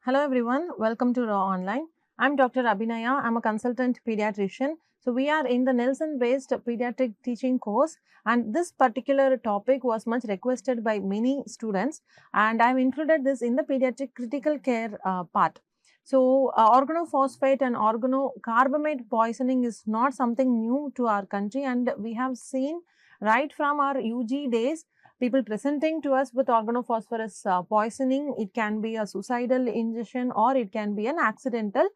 Hello everyone, welcome to RAAONLINE. I'm Dr. Abhinaya. I'm a consultant pediatrician. So we are in the Nelson-based pediatric teaching course, and this particular topic was much requested by many students, and I've included this in the pediatric critical care part. So organophosphate and organocarbamate poisoning is not something new to our country, and we have seen right from our UG days people presenting to us with organophosphorus poisoning. It can be a suicidal ingestion or it can be an accidental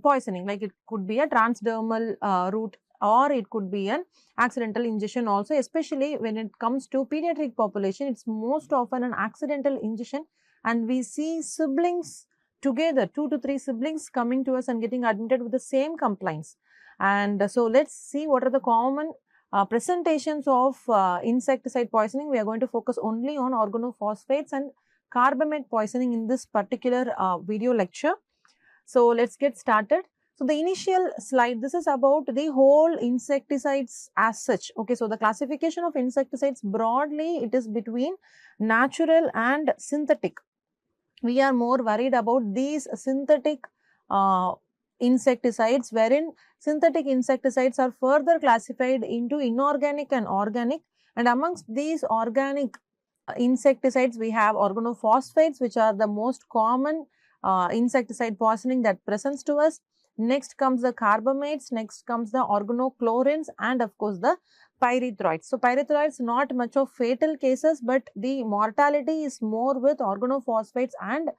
poisoning, like it could be a transdermal route or it could be an accidental ingestion also. Especially when it comes to pediatric population, it's most often an accidental ingestion, and we see siblings together, 2 to 3 siblings coming to us and getting admitted with the same complaints. And so let's see what are the common presentations of insecticide poisoning. We are going to focus only on organophosphates and carbamate poisoning in this particular video lecture. So let's get started. So the initial slide, this is about the whole insecticides as such. Okay, so the classification of insecticides broadly, it is between natural and synthetic. We are more worried about these synthetic insecticides, wherein synthetic insecticides are further classified into inorganic and organic, and amongst these organic insecticides we have organophosphates, which are the most common insecticide poisoning that presents to us. Next comes the carbamates, next comes the organochlorines, and of course the pyrethroids. So pyrethroids, not much of fatal cases, but the mortality is more with organophosphates and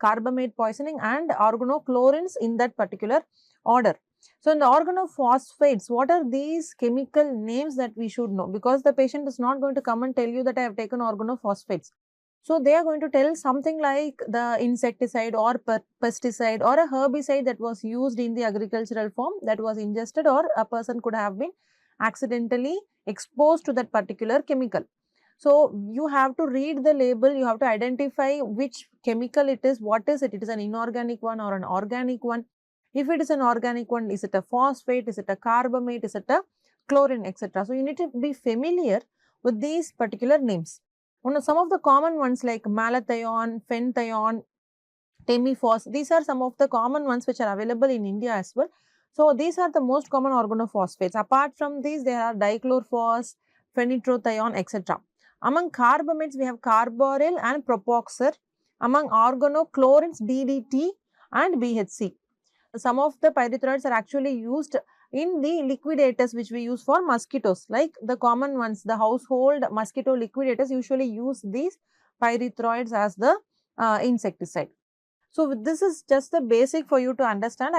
carbamate poisoning and organochlorines in that particular order. So in the organophosphates, what are these chemical names that we should know? Because the patient is not going to come and tell you that I have taken organophosphates. So they are going to tell something like the insecticide or pesticide or a herbicide that was used in the agricultural form, that was ingested, or a person could have been accidentally exposed to that particular chemical. So you have to read the label, you have to identify which chemical it is, what is it, it is an inorganic one or an organic one. If it is an organic one, is it a phosphate, is it a carbamate, is it a chlorine, etc. So you need to be familiar with these particular names. Some of the common ones like malathion, fenthion, temiphos, these are some of the common ones which are available in India as well. So these are the most common organophosphates. Apart from these, there are dichlorphos, phenitrophthion, etc. Among carbamates, we have carbaryl and propoxyl. Among organochlorines, DDT and BHC. Some of the pyrethroids are actually used in the liquidators which we use for mosquitoes, like the common ones, the household mosquito liquidators usually use these pyrethroids as the insecticide. So this is just the basic for you to understand.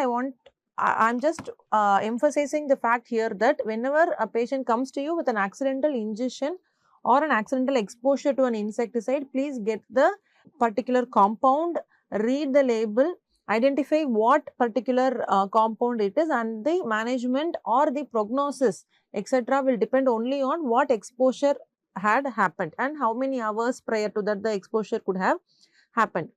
I'm just emphasizing the fact here that whenever a patient comes to you with an accidental ingestion or an accidental exposure to an insecticide, please get the particular compound, read the label, identify what particular compound it is, and the management or the prognosis, etc. will depend only on what exposure had happened and how many hours prior to that the exposure could have happened.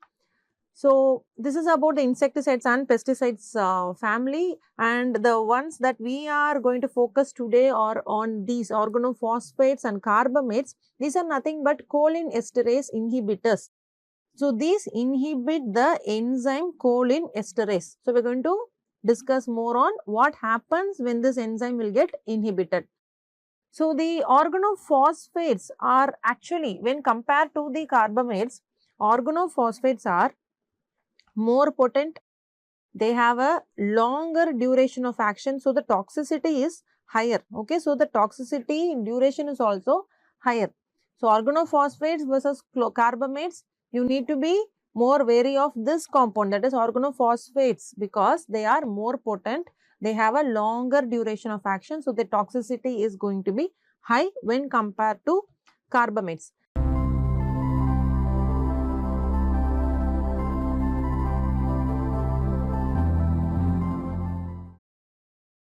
So this is about the insecticides and pesticides family, and the ones that we are going to focus today are on these organophosphates and carbamates. These are nothing but choline esterase inhibitors. So these inhibit the enzyme choline esterase. So we are going to discuss more on what happens when this enzyme will get inhibited. So the organophosphates are actually, when compared to the carbamates, organophosphates are more potent, they have a longer duration of action, so the toxicity is higher. Okay, so the toxicity duration is also higher. So organophosphates versus carbamates, you need to be more wary of this compound, that is organophosphates, because they are more potent, they have a longer duration of action, so the toxicity is going to be high when compared to carbamates.